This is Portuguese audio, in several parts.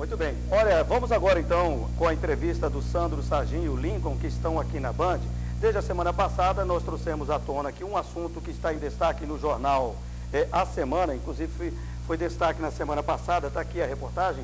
Muito bem. Olha, vamos agora então com a entrevista do Sandro Sargin e o Lincoln, que estão aqui na Band. Desde a semana passada nós trouxemos à tona aqui um assunto que está em destaque no jornal A Semana, inclusive foi destaque na semana passada, está aqui a reportagem.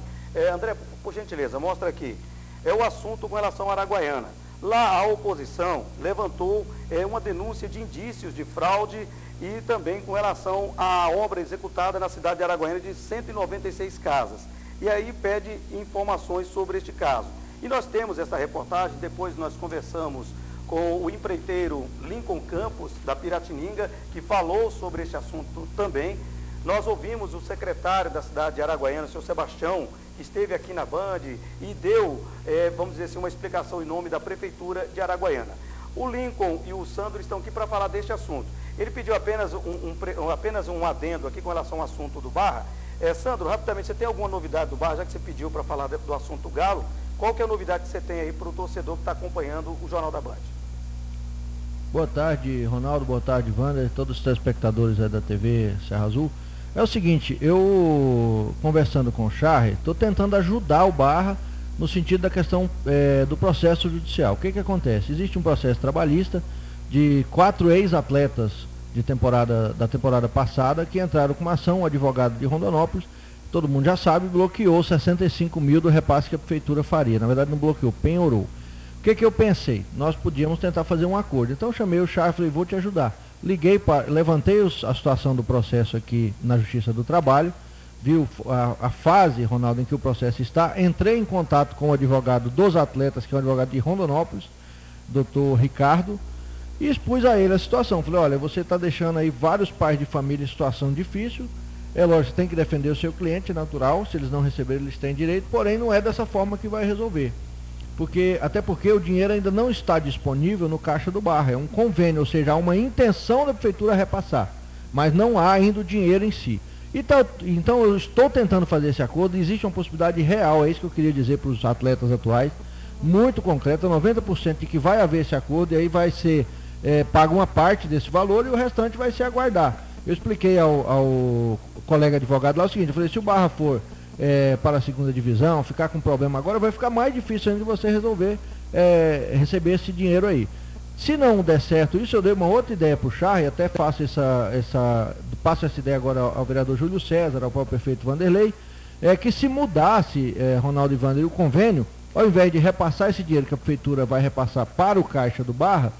André, por gentileza, mostra aqui. É o assunto com relação à Araguaiana. Lá a oposição levantou uma denúncia de indícios de fraude e também com relação à obra executada na cidade de Araguaiana de 196 casas. E aí pede informações sobre este caso. E nós temos essa reportagem, depois nós conversamos com o empreiteiro Lincoln Campos, da Piratininga, que falou sobre este assunto também. Nós ouvimos o secretário da cidade de Araguaiana, o senhor Sebastião, que esteve aqui na Band e deu, vamos dizer assim, uma explicação em nome da Prefeitura de Araguaiana. O Lincoln e o Sandro estão aqui para falar deste assunto. Ele pediu apenas um adendo aqui com relação ao assunto do Barra. Sandro, rapidamente, você tem alguma novidade do Barra, já que você pediu para falar do assunto Galo? Qual que é a novidade que você tem aí para o torcedor que está acompanhando o Jornal da Band? Boa tarde, Ronaldo, boa tarde, Wander, todos os telespectadores da TV Serra Azul. É o seguinte, eu conversando com o Charre, estou tentando ajudar o Barra no sentido da questão do processo judicial. O que acontece? Existe um processo trabalhista de 4 ex-atletas da temporada passada que entraram com uma ação, um advogado de Rondonópolis, todo mundo já sabe, bloqueou 65 mil do repasse que a prefeitura faria. Na verdade não bloqueou, penhorou. O que eu pensei? Nós podíamos tentar fazer um acordo. Então eu chamei o Charre e falei, vou te ajudar. Levantei a situação do processo aqui na Justiça do Trabalho, viu a fase, Ronaldo, em que o processo está, entrei em contato com o advogado dos atletas, que é o advogado de Rondonópolis, doutor Ricardo, e expus a ele a situação. Falei, olha, você está deixando aí vários pais de família em situação difícil, é lógico, você tem que defender o seu cliente, natural, se eles não receberem, eles têm direito, porém não é dessa forma que vai resolver. Até porque o dinheiro ainda não está disponível no caixa do Barra, é um convênio, ou seja, há uma intenção da prefeitura repassar, mas não há ainda o dinheiro em si. Então eu estou tentando fazer esse acordo, existe uma possibilidade real, é isso que eu queria dizer para os atletas atuais, muito concreta, 90% de que vai haver esse acordo, e aí vai ser paga uma parte desse valor e o restante vai se aguardar. Eu expliquei ao colega advogado lá o seguinte, eu falei, se o Barra for para a segunda divisão, ficar com problema agora, vai ficar mais difícil ainda de você receber esse dinheiro aí. Se não der certo isso, eu dei uma outra ideia para o Charre, até passo essa ideia agora ao vereador Júlio César, ao próprio prefeito Vanderlei, que se mudasse, Ronaldo e Vanderlei, o convênio, ao invés de repassar esse dinheiro que a prefeitura vai repassar para o caixa do Barra,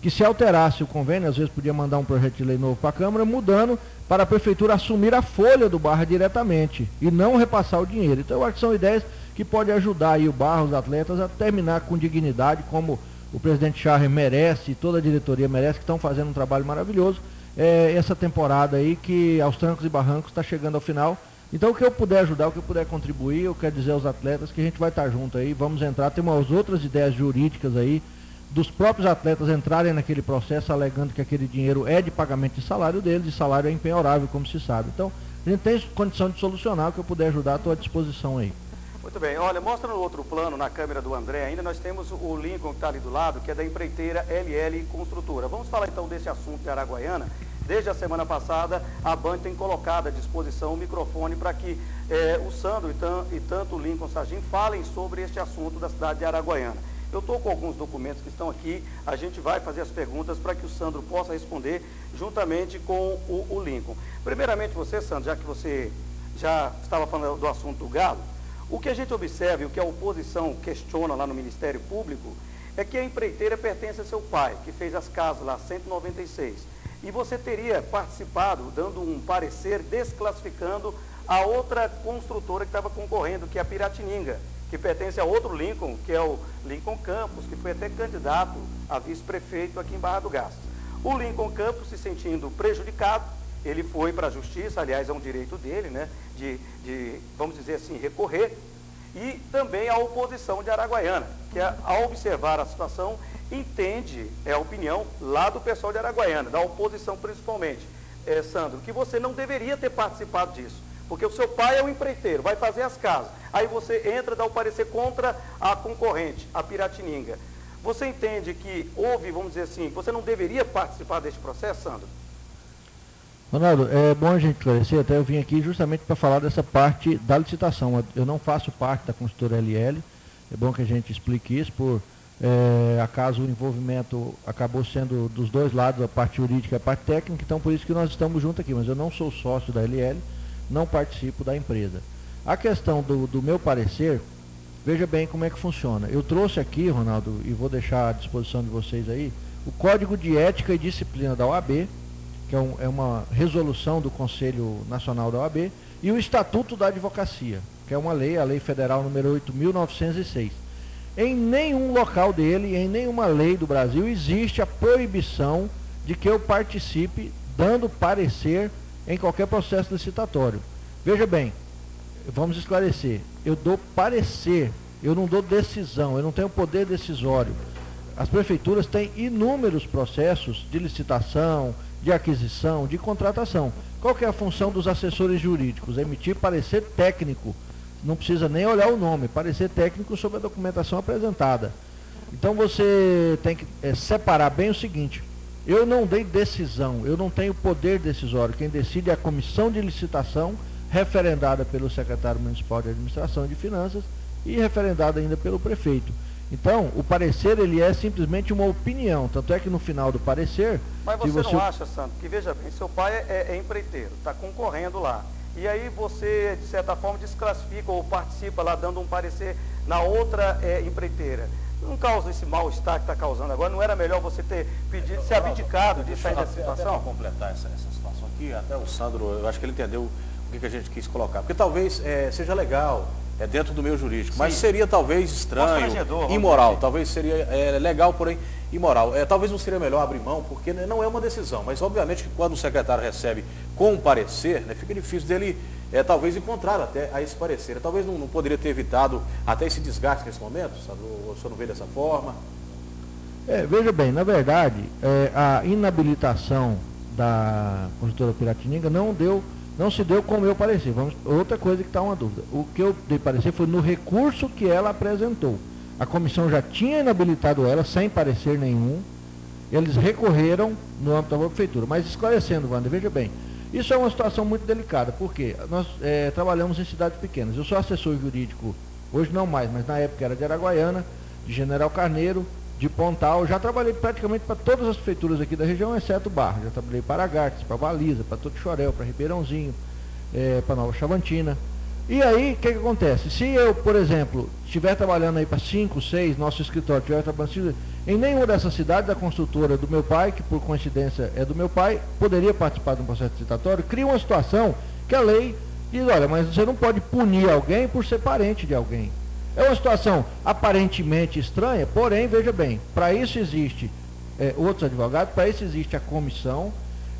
que se alterasse o convênio, às vezes podia mandar um projeto de lei novo para a Câmara, mudando para a prefeitura assumir a folha do Barra diretamente e não repassar o dinheiro. Então eu acho que são ideias que podem ajudar aí o Barra, os atletas, a terminar com dignidade, como o presidente Charre merece, e toda a diretoria merece, que estão fazendo um trabalho maravilhoso, essa temporada aí que aos trancos e barrancos está chegando ao final. Então o que eu puder ajudar, o que eu puder contribuir, eu quero dizer aos atletas que a gente vai estar junto aí, vamos entrar, tem umas outras ideias jurídicas aí, dos próprios atletas entrarem naquele processo alegando que aquele dinheiro é de pagamento de salário deles, e salário é impenhorável, como se sabe. Então, a gente tem condição de solucionar, o que eu puder ajudar, estou à disposição aí. Muito bem, olha, mostra no outro plano, na câmera do André, ainda nós temos o Lincoln que está ali do lado, que é da empreiteira LL Construtora. Vamos falar então desse assunto de Araguaiana. Desde a semana passada, a Band tem colocado à disposição o microfone para que o Sandro e tanto o Lincoln Sargin falem sobre este assunto da cidade de Araguaiana. Eu estou com alguns documentos que estão aqui, a gente vai fazer as perguntas para que o Sandro possa responder juntamente com o Lincoln. Primeiramente você, Sandro, já que você já estava falando do assunto do Galo, o que a gente observa e o que a oposição questiona lá no Ministério Público é que a empreiteira pertence a seu pai, que fez as casas lá, 196. E você teria participado, dando um parecer, desclassificando a outra construtora que estava concorrendo, que é a Piratininga, que pertence a outro Lincoln, que é o Lincoln Campos, que foi até candidato a vice-prefeito aqui em Barra do Garças. O Lincoln Campos, se sentindo prejudicado, ele foi para a justiça, aliás, é um direito dele, né, vamos dizer assim, recorrer, e também a oposição de Araguaiana, que ao observar a situação, entende, é a opinião lá do pessoal de Araguaiana, da oposição principalmente, Sandro, que você não deveria ter participado disso. Porque o seu pai é o empreiteiro, vai fazer as casas. Aí você entra, dá o parecer contra a concorrente, a Piratininga. Você entende que houve, vamos dizer assim, você não deveria participar deste processo, Sandro? Ronaldo, é bom a gente esclarecer, até eu vim aqui justamente para falar dessa parte da licitação. Eu não faço parte da consultora LL, é bom que a gente explique isso, por acaso o envolvimento acabou sendo dos dois lados, a parte jurídica e a parte técnica, então por isso que nós estamos juntos aqui, mas eu não sou sócio da LL, não participo da empresa. A questão do meu parecer, veja bem como é que funciona. Eu trouxe aqui, Ronaldo, e vou deixar à disposição de vocês aí, o Código de Ética e Disciplina da OAB, que é uma resolução do Conselho Nacional da OAB, e o Estatuto da Advocacia, que é uma lei, a Lei Federal número 8.906. Em nenhum local dele, em nenhuma lei do Brasil, existe a proibição de que eu participe dando parecer em qualquer processo licitatório. Veja bem, vamos esclarecer, eu dou parecer, eu não dou decisão, eu não tenho poder decisório. As prefeituras têm inúmeros processos de licitação, de aquisição, de contratação. Qual que é a função dos assessores jurídicos? Emitir parecer técnico. Não precisa nem olhar o nome, parecer técnico sobre a documentação apresentada. Então você tem que separar bem o seguinte, eu não dei decisão, eu não tenho poder decisório, quem decide é a comissão de licitação, referendada pelo secretário municipal de administração e de finanças e referendada ainda pelo prefeito. Então, o parecer ele é simplesmente uma opinião, tanto é que no final do parecer... Mas você não acha, Santo, que veja bem, seu pai é empreiteiro, está concorrendo lá, e aí você, de certa forma, desclassifica ou participa lá dando um parecer na outra empreiteira. Não causa esse mal-estar que está causando agora? Não era melhor você ter pedido, ser abdicado de sair dessa situação? Para completar essa situação aqui, até o Sandro, eu acho que ele entendeu o que a gente quis colocar. Porque talvez seja legal, dentro do meio jurídico, sim, mas seria talvez estranho, imoral. Talvez seria legal, porém imoral. Talvez não seria melhor abrir mão, porque não é uma decisão. Mas obviamente que quando o secretário recebe com um parecer, fica difícil dele talvez encontrar até a esse parecer. Talvez não poderia ter evitado até esse desgaste nesse momento, sabe? O senhor não vê dessa forma? Veja bem, na verdade, a inabilitação da construtora Piratininga não se deu com o meu parecer. Outra coisa que está uma dúvida. O que eu dei parecer foi no recurso que ela apresentou. A comissão já tinha inabilitado ela sem parecer nenhum. Eles recorreram no âmbito da prefeitura. Mas esclarecendo, Wander, veja bem, isso é uma situação muito delicada, porque nós trabalhamos em cidades pequenas. Eu sou assessor jurídico, hoje não mais, mas na época era de Araguaiana, de General Carneiro, de Pontal. Já trabalhei praticamente para todas as prefeituras aqui da região, exceto Barra. Já trabalhei para Agartes, para Baliza, para Toquixorel, para Ribeirãozinho, para Nova Chavantina. E aí, o que acontece? Se eu, por exemplo, estiver trabalhando aí para 5, 6, nosso escritório estiver trabalhando em nenhuma dessas cidades, a construtora do meu pai, que por coincidência é do meu pai, poderia participar de um processo licitatório, cria uma situação que a lei diz, olha, mas você não pode punir alguém por ser parente de alguém. É uma situação aparentemente estranha, porém, veja bem, para isso existe outros advogados, para isso existe a comissão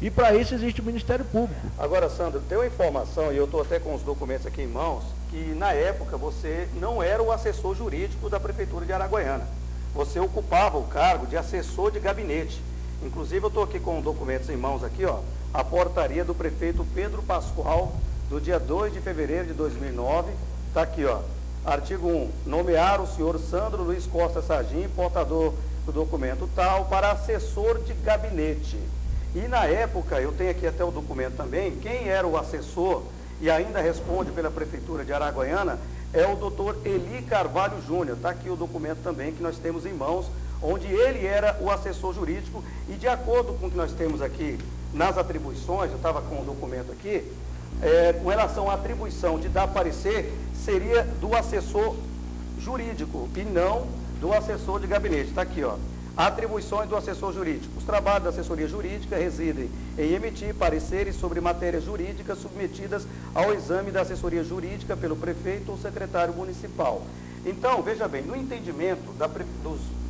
e para isso existe o Ministério Público. Agora, Sandro, tem uma informação, e eu estou até com os documentos aqui em mãos, que na época você não era o assessor jurídico da Prefeitura de Araguaiana. Você ocupava o cargo de assessor de gabinete. Inclusive, eu estou aqui com documentos em mãos aqui, ó, a portaria do prefeito Pedro Pascoal, do dia 2 de fevereiro de 2009, está aqui, ó. Artigo 1. Nomear o senhor Sandro Luiz Costa Sargim, portador do documento tal, para assessor de gabinete. E na época, eu tenho aqui até o documento também, quem era o assessor e ainda responde pela Prefeitura de Araguaiana é o doutor Eli Carvalho Júnior. Está aqui o documento também que nós temos em mãos, onde ele era o assessor jurídico e de acordo com o que nós temos aqui nas atribuições, eu estava com o documento aqui, com relação à atribuição de dar parecer, seria do assessor jurídico e não do assessor de gabinete. Está aqui, ó. Atribuições do assessor jurídico. Os trabalhos da assessoria jurídica residem em emitir pareceres sobre matérias jurídicas submetidas ao exame da assessoria jurídica pelo prefeito ou secretário municipal. Então, veja bem, no entendimento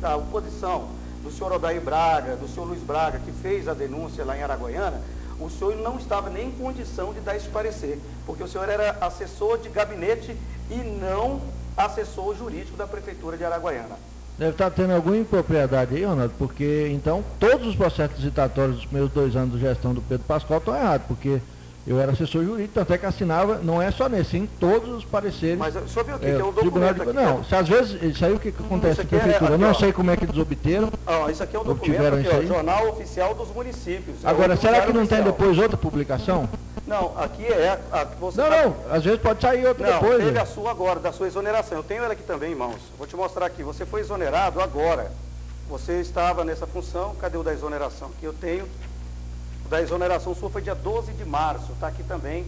da oposição do senhor Odair Braga, do senhor Luiz Braga, que fez a denúncia lá em Araguaiana, o senhor não estava nem em condição de dar esse parecer, porque o senhor era assessor de gabinete e não assessor jurídico da Prefeitura de Araguaiana. Deve estar tendo alguma impropriedade aí, Ronaldo, porque então todos os processos licitatórios dos primeiros 2 anos de gestão do Pedro Pascoal estão errados, porque Eu era assessor jurídico, tanto é que assinava, não é só nesse, em todos os pareceres. Mas o senhor viu aqui, tem um documento aqui. Não, se às vezes, isso aí o que acontece na prefeitura, eu não sei como é que eles obteram. Isso aqui é um documento aqui, ó, Jornal Oficial dos Municípios. Agora, será que não tem depois outra publicação? Não, aqui é a que você... Não, às vezes pode sair outra depois. Não, teve a sua agora, da sua exoneração. Eu tenho ela aqui também, irmãos. Vou te mostrar aqui. Você foi exonerado agora. Você estava nessa função, cadê o da exoneração? Aqui eu tenho... O da exoneração sua foi dia 12 de março, está aqui também,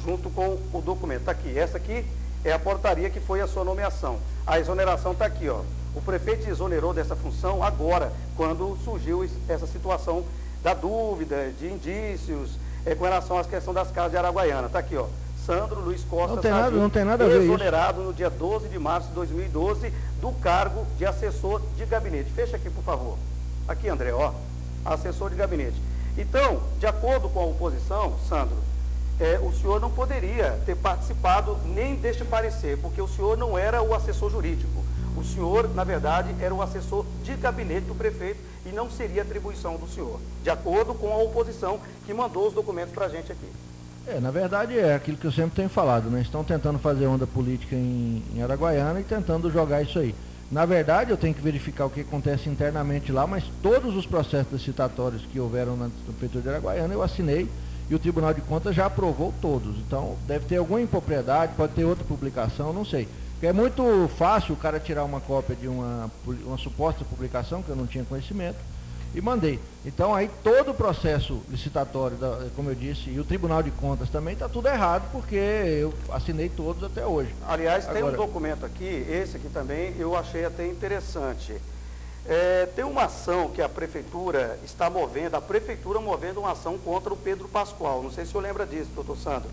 junto com o documento. Está aqui, essa aqui é a portaria que foi a sua nomeação. A exoneração está aqui, ó. O prefeito exonerou dessa função agora, quando surgiu essa situação da dúvida, de indícios, com relação à questão das casas de Araguaiana. Está aqui, ó. Sandro Luiz Costa não tem nada a ver exonerado isso. No dia 12 de março de 2012 do cargo de assessor de gabinete. Fecha aqui, por favor. Aqui, André, ó. Assessor de gabinete. Então, de acordo com a oposição, Sandro, o senhor não poderia ter participado nem deste parecer, porque o senhor não era o assessor jurídico. O senhor, na verdade, era o assessor de gabinete do prefeito e não seria atribuição do senhor, de acordo com a oposição que mandou os documentos para a gente aqui. Na verdade é aquilo que eu sempre tenho falado, né? Estão tentando fazer onda política em Araguaiana e tentando jogar isso aí. Na verdade, eu tenho que verificar o que acontece internamente lá, mas todos os processos licitatórios que houveram na Prefeitura de Araguaiana eu assinei e o Tribunal de Contas já aprovou todos. Então, deve ter alguma impropriedade, pode ter outra publicação, não sei. Porque é muito fácil o cara tirar uma cópia de uma suposta publicação, que eu não tinha conhecimento, e mandei. Então, aí todo o processo licitatório, como eu disse, e o Tribunal de Contas também, está tudo errado, porque eu assinei todos até hoje. Aliás, tem um documento aqui, esse aqui também, eu achei até interessante. Tem uma ação que a Prefeitura está movendo, movendo uma ação contra o Pedro Pascoal. Não sei se o senhor lembra disso, doutor Sandro.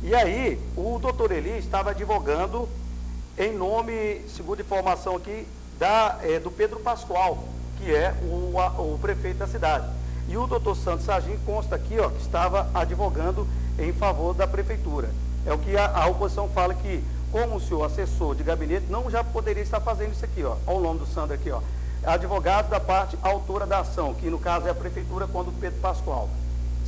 E aí, o doutor Eli estava advogando em nome, segundo informação aqui, do Pedro Pascoal, que é o prefeito da cidade. E o doutor Santos Sargim consta aqui, ó, que estava advogando em favor da prefeitura. É o que a oposição fala, que como o senhor assessor de gabinete não já poderia estar fazendo isso aqui, ó. Olha o nome do Sandro aqui, ó. Advogado da parte autora da ação, que no caso é a prefeitura quando Pedro Pascoal.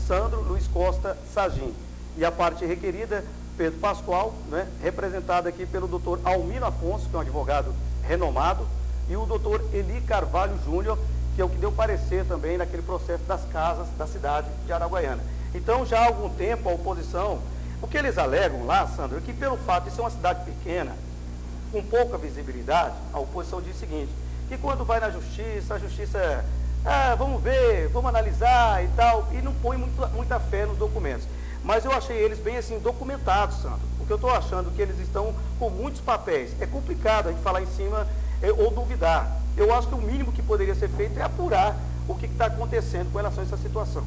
Sandro Luiz Costa Sargim. E a parte requerida, Pedro Pascoal, né, representado aqui pelo doutor Almino Afonso, que é um advogado renomado, e o doutor Eli Carvalho Júnior, que é o que deu parecer também naquele processo das casas da cidade de Araguaiana. Então, já há algum tempo, a oposição, o que eles alegam lá, Sandro, é que pelo fato de ser uma cidade pequena, com pouca visibilidade, a oposição diz o seguinte, que quando vai na justiça, a justiça, vamos ver, vamos analisar e tal, e não põe muita fé nos documentos. Mas eu achei eles bem assim documentados, Sandro, porque eu estou achando que eles estão com muitos papéis. É complicado a gente falar em cima ou duvidar. Eu acho que o mínimo que poderia ser feito é apurar o que está acontecendo com relação a essa situação.